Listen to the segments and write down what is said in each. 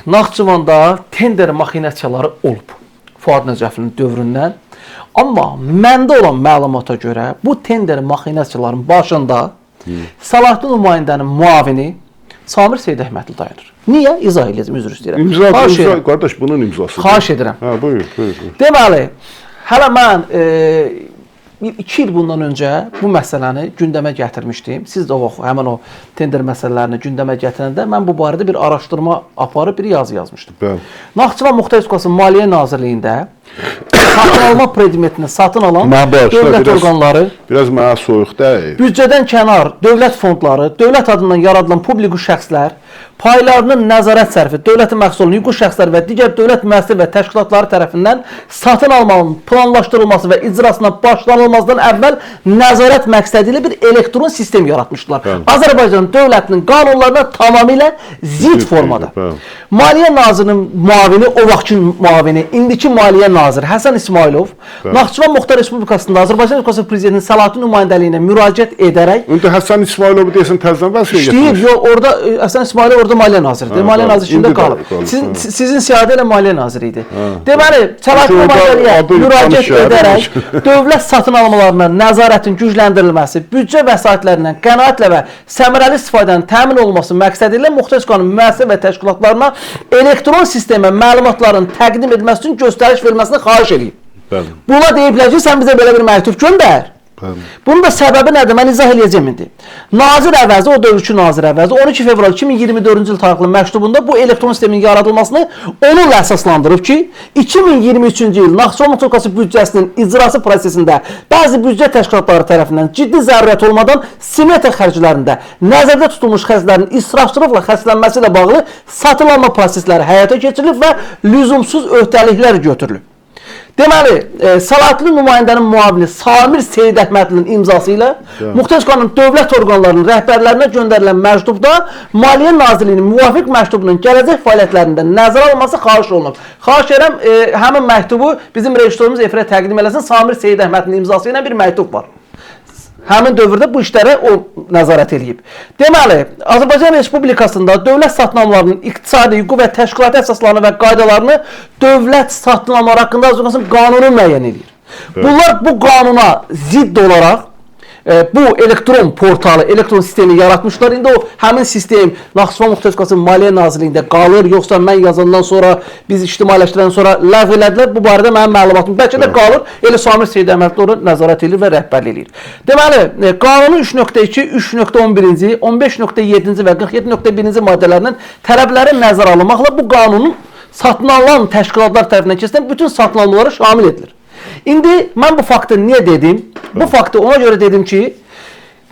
Naxçıvanda tender maxinasiyaları olub Fuad Nəcəflinin dövründən. Amma məndə olan məlumata görə bu tender maxinasiyaların başında Salahlı nümayəndənin müavini Samir Seydəhmədli dayanır. Niyə? İzah edəcəm, üzr istəyirəm. İmza, qardaş, bunun imzası. Xahiş edirəm. Hə, buyur. Deməli, hələ mən 2 il bundan öncə bu məsələni gündəmə gətirmişdim. Siz də həmin o tender məsələlərini gündəmə gətirəndə mən bu barədə bir araşdırma aparıb bir yazı yazmışdım. Bəli. Naxçıvan Muxtar Respublikasının Maliyyə Nazirliyində satın alma predmetini satın alan dövlət orqanları biraz mənə soyuq deyil. Büdcədən kənar dövlət fondları, dövlət adından yaradılan publik şəxslər, paylarının nəzarət sərfi, dövlətin məxsulunun hüquqi şəxslər və digər dövlət müəssisə və təşkilatları tərəfindən satın almanın planlaşdırılması və icrasına başlanılmazdan əvvəl nəzarət məqsədi ilə bir elektron sistem yaratmışdılar. Azərbaycan dövlətinin qanunlarına tamamilə zid formada. Maliyyə Nazirinin müavini, o vaxtki müavini, indiki Maliyyə Naziri Həsən İsmailov, Naxçıvan Muxtar Respublikasında Azərbaycan Respublikası Prezidentinin Salahlı nümayəndəliyinə müraciət edərək Həsən İsmailovu deyəsən təzdən vəsəyə işləyir. Yox, orada Həsən İsmailov orada Maliyyə Naziridir. Maliyyə Naziri içində qalıb. Sizin siyadə ilə Maliyyə Naziri idi. Deməli, Salahlı nümayəndəliyə müraciət edərək dövlət satın almalarına nəzarətin gücləndirilməsi, büdcə vəsaitlərindən qənaətlə və səmərəli istifadənin təmin olunması məqsədi ilə Muxtar Respublikasının müəssisə və təşkilatlarına elektron sistemə məlumatların təqdim edilməsi üçün göstəriş verilməsini xahiş edib. Buna deyiblər ki, sən bizə belə bir məktub göndər. Bunun da səbəbi nədir? Mən izah edəcəm indi. Nazir əvəzi, o dövrki nazir əvəzi 12 fevral 2024-cü il tarixli məktubunda bu elektron sistemin yaradılmasını onunla əsaslandırıb ki, 2023-cü il Naxçıvan Muxtar Respublikası büdcəsinin icrası prosesində bəzi büdcə təşkilatları tərəfindən ciddi zərurət olmadan simetriya xərclərində nəzərdə tutulmuş xərclərin israfçılıqla xərclənməsi ilə bağlı satın alma prosesləri həyata keçirilib və lüzumsuz öhdəliklər götürülüb. Deməli, Salahlı nümayəndənin müavini Samir Seydəhmədlinin imzası ilə Muxtar Respublikasının dövlət orqanlarının rəhbərlərinə göndərilən məktubda Maliyyə Nazirliyinin müvafiq məktubunun gələcək fəaliyyətlərində nəzərə alınması xahiş olunub. Xahiş edirəm, həmin məktubu bizim rejissorumuz efirə təqdim eləsin. Samir Seydəhmədlinin imzası ilə bir məktub var. Həmin dövrdə bu işlərə o nəzarət edib. Deməli, Azərbaycan Respublikasında dövlət satın almalarının iqtisadi, hüquqi və təşkilati əsaslarını və qaydalarını dövlət satın almaları haqqında Azərbaycan qanunu müəyyən edir. Bunlar bu qanuna zidd olaraq bu elektron portalı, elektron sistemi yaratmışlar. İndi o həmin sistem Naxçıvan Muxtar Respublikasının Maliyyə Nazirliyində qalır, yoxsa mən yazandan sonra, biz ictimailəşdirəndən sonra ləğv elədilər. Bu barədə mənim məlumatım bəlkə də qalır. Elə Samir Seydəhmədli onu nəzarət edir və rəhbərlik edir. Deməli, qanunun 3.2, 3.11-ci, 15.7-ci və 47.1-ci maddələrinin tələbləri nəzərə alınmaqla bu qanunun satın alınan təşkilatlar tərəfindən keçirilən bütün satın almaları şamil edilir. İndi mən bu faktı niyə dedim? Bu faktı ona görə dedim ki,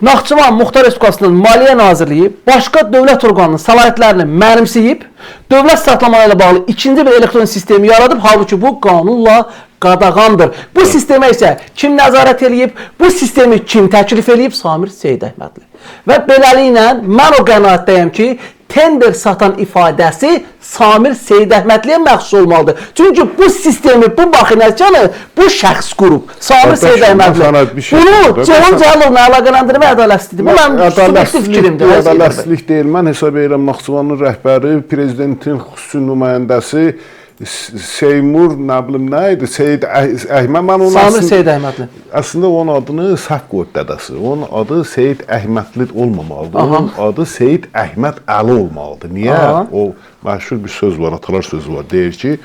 Naxçıvan Muxtar Respublikasının Maliyyə Nazirliyi başqa dövlət orqanının səlahiyyətlərini mənimsəyib, dövlət satılamaları ilə bağlı ikinci bir elektron sistemi yaradıb, halbuki bu qanunla qadağandır. Bu sistemə isə kim nəzarət eləyib, bu sistemi kim təklif eləyib? Samir Seydəhmədli. Və beləliklə mən o qənaətdəyəm ki, tender satan ifadəsi Samir Seydəhmədliyə məxsus olmalıdır. Çünki bu sistemi, bu maxinasiyanı bu şəxs qurub. Samir Seydəhmədli. Bunu Ceyhun Cəllalovla əlaqələndirmə ədalətsizlikdir. Bu mənim subyektiv fikrimdir. Ədalətsizlik deyil. Mən hesab edirəm Naxçıvanın rəhbəri, prezidentin xüsusi nümayəndəsi Seymur, nə bilim nə idi? Seyid Əhməd. Samir Seydəhmədli. Əslində onun adını səhv qoyub dədəsi. Onun adı Seyid Əhmədli olmamalıdır. Onun adı Seyid Əhməd Əli olmalıdır. Niyə? O məşhur bir söz var, atalar sözü var. Deyir ki,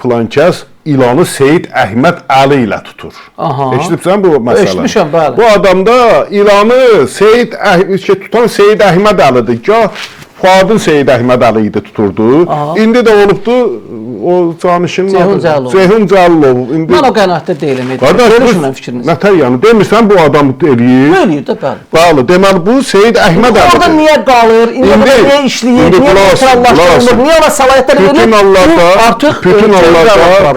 filankəs ilanı Seyid Əhməd Əli ilə tutur. Eşidibsən bu məsələ? Eşitmişəm, bəli. Bu adamda ilanı tutan Seyid Əhməd Əlidir. Gah Fuadın Seyid Əhməd Əli idi tuturdu. İndi də olubdu o canişinin adı Ceyhun Cəllov. Mən o qənaətdə deyiləm. Görüşməm fikrinizi. Nətər yəni? Demirsən bu adam eləyir? Eləyir də, bəli. Bəli, deməli bu Seyid Əhməd Əlidir. Orada niyə qalır? İndi niyə işləyir? Niyə neutrallaşdırılır? Niyə ona səlahiyyətlər verilir?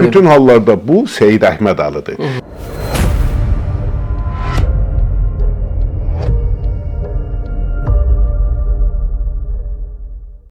Bütün hallarda bu Seyid Əhməd Əlidir.